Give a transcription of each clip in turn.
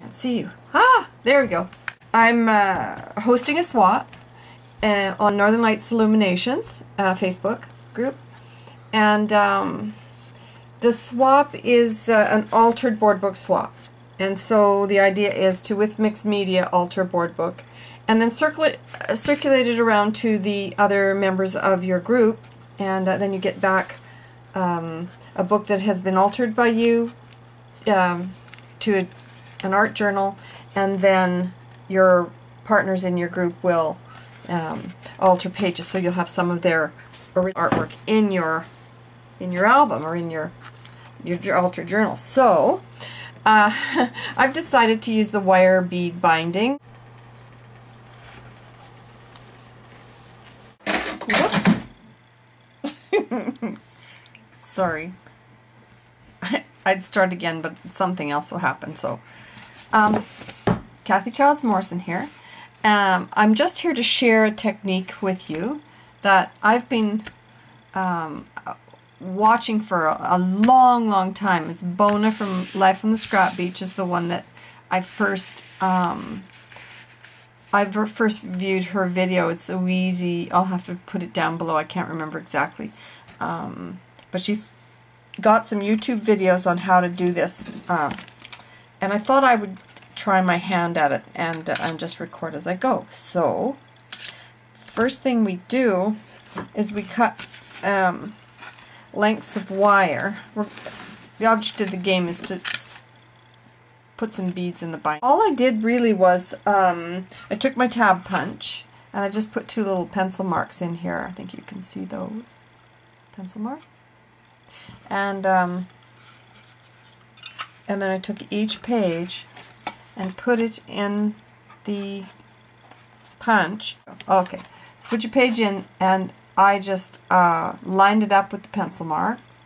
Can't see you. Ah, there we go. I'm hosting a swap on Northern Lights Illuminations Facebook group, and the swap is an altered board book swap. And so the idea is to, with mixed media, alter a board book, and then circulate it around to the other members of your group, and then you get back a book that has been altered by you to an art journal, and then your partners in your group will alter pages, so you'll have some of their artwork in your album or in your altered journal. So I've decided to use the wire bead binding. Whoops. Sorry. I'd start again, but something else will happen. So, Kathy Childs Morrison here. I'm just here to share a technique with you that I've been watching for a long time. It's Bona from Life on the Scrap Beach is the one that I first viewed her video. It's aweezielchk. I'll have to put it down below. I can't remember exactly. But she's got some YouTube videos on how to do this. And I thought I would try my hand at it and just record as I go. So, first thing we do is we cut lengths of wire. The object of the game is to put some beads in the bind. All I did really was I took my tab punch and I just put two little pencil marks in here. I think you can see those. Pencil mark. And then I took each page and put it in the punch. Okay, so put your page in, and I just lined it up with the pencil marks.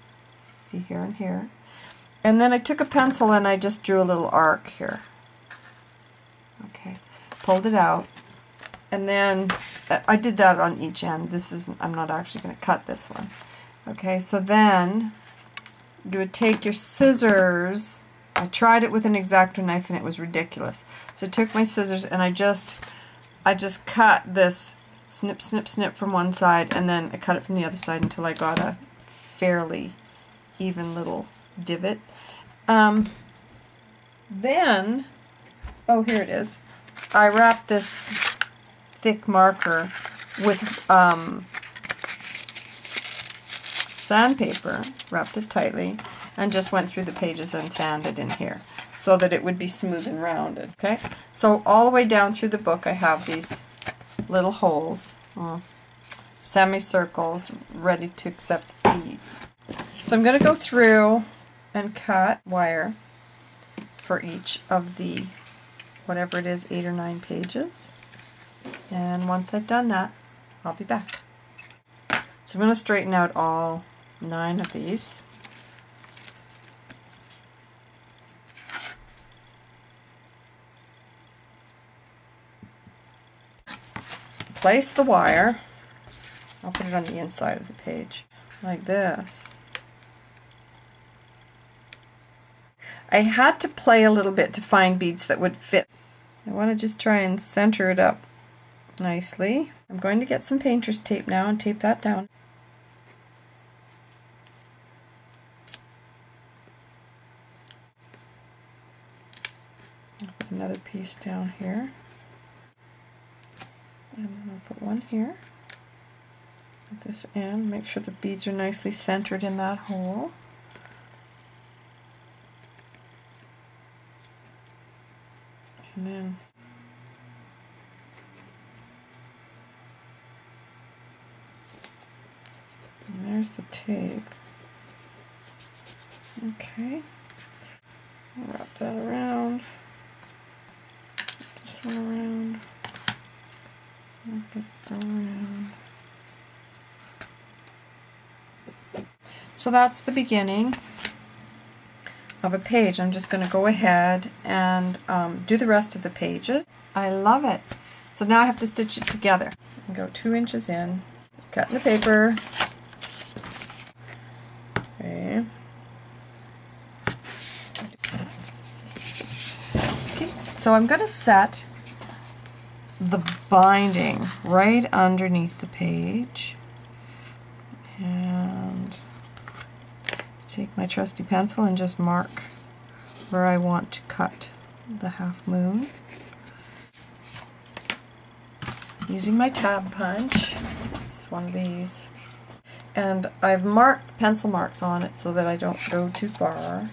See here and here. And then I took a pencil and I just drew a little arc here. Okay, pulled it out. And then I did that on each end. I'm not actually going to cut this one. Okay, so then you would take your scissors. I tried it with an X-Acto knife and it was ridiculous. So I took my scissors and I just cut this snip, snip, snip from one side, and then I cut it from the other side until I got a fairly even little divot. Then, oh, here it is. I wrapped this thick marker with sandpaper, wrapped it tightly, and just went through the pages and sanded in here so that it would be smooth and rounded. Okay, so all the way down through the book I have these little holes, semicircles, ready to accept beads. So I'm going to go through and cut wire for each of the, whatever it is, 8 or 9 pages. And once I've done that, I'll be back. So I'm going to straighten out all 9 of these. Place the wire. I'll put it on the inside of the page, like this. I had to play a little bit to find beads that would fit. I want to just try and center it up nicely. I'm going to get some painter's tape now and tape that down. I'll put another piece down here. And then I'll put one here at this end. Make sure the beads are nicely centered in that hole. And then there's the tape. Okay. I'll wrap that around. This one around. Wrap it around. So that's the beginning of a page. I'm just going to go ahead and do the rest of the pages. I love it. So now I have to stitch it together. And go 2 inches in, cut in the paper. Okay. Okay, so I'm going to set the binding right underneath the page, and take my trusty pencil and just mark where I want to cut the half moon. Using my tab punch, it's one of these, and I've marked pencil marks on it so that I don't go too far.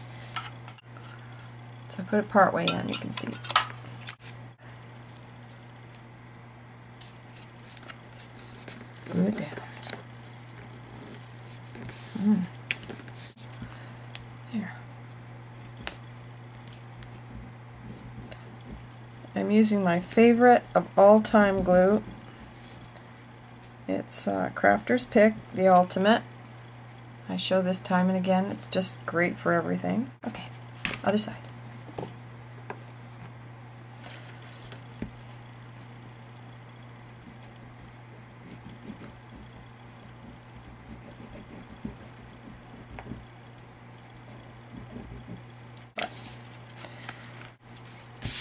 So I put it part way in, you can see. Good down. Here. I'm using my favorite of all time glue. It's Crafter's Pick, the ultimate. I show this time and again, it's just great for everything. Okay, other side.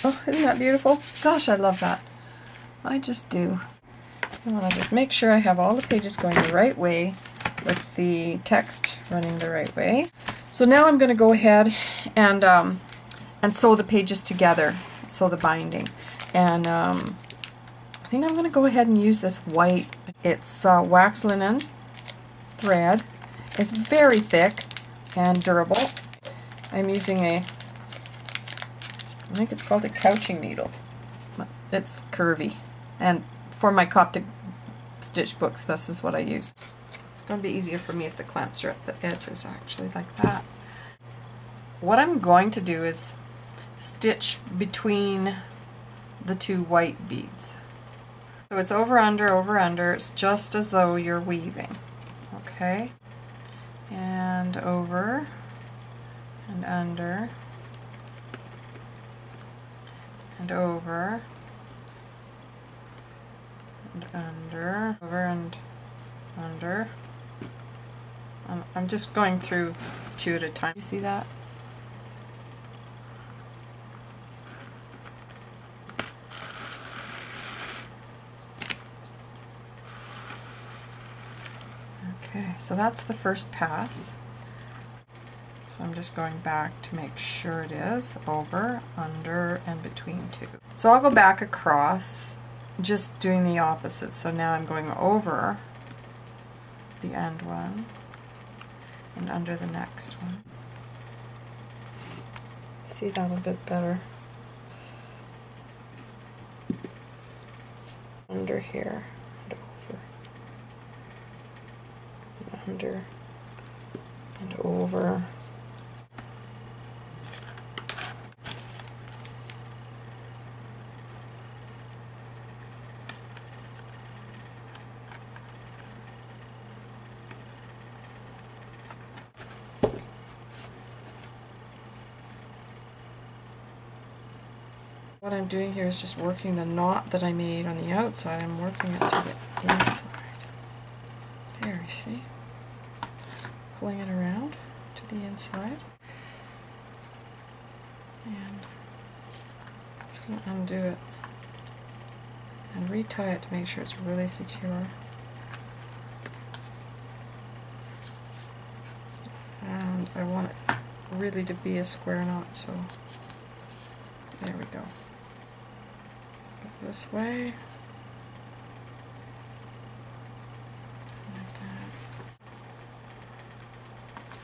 Oh, isn't that beautiful? Gosh, I love that. I just do. I want to just make sure I have all the pages going the right way with the text running the right way. So now I'm going to go ahead and sew the pages together, sew the binding. And I think I'm going to go ahead and use this white. It's wax linen thread. It's very thick and durable. I'm using I think it's called a couching needle. It's curvy, and for my Coptic stitch books, this is what I use. It's going to be easier for me if the clamps are at the edges, actually, like that. What I'm going to do is stitch between the two white beads. So it's over, under. It's just as though you're weaving. Okay? And over, and under, and over, and under, over and under. I'm just going through two at a time. You see that? Okay, so that's the first pass. So I'm just going back to make sure it is over, under, and between two. So I'll go back across, just doing the opposite. So now I'm going over the end one and under the next one. See that a bit better. Under here and over, and under and over. What I'm doing here is just working the knot that I made on the outside. I'm working it to the inside. There, you see? Pulling it around to the inside. And just going to undo it and retie it to make sure it's really secure. And I want it really to be a square knot, so there we go. This way, like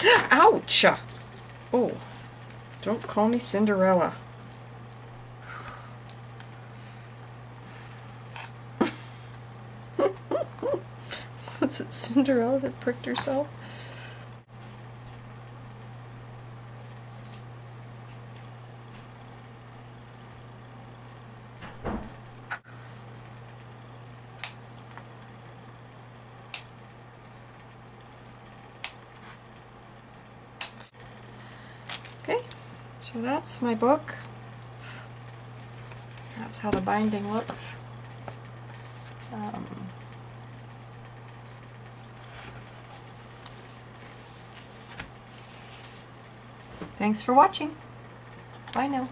that. Ouch! Oh, don't call me Cinderella. Was it Cinderella that pricked herself? Okay, so that's my book. That's how the binding looks. Thanks for watching. Bye now.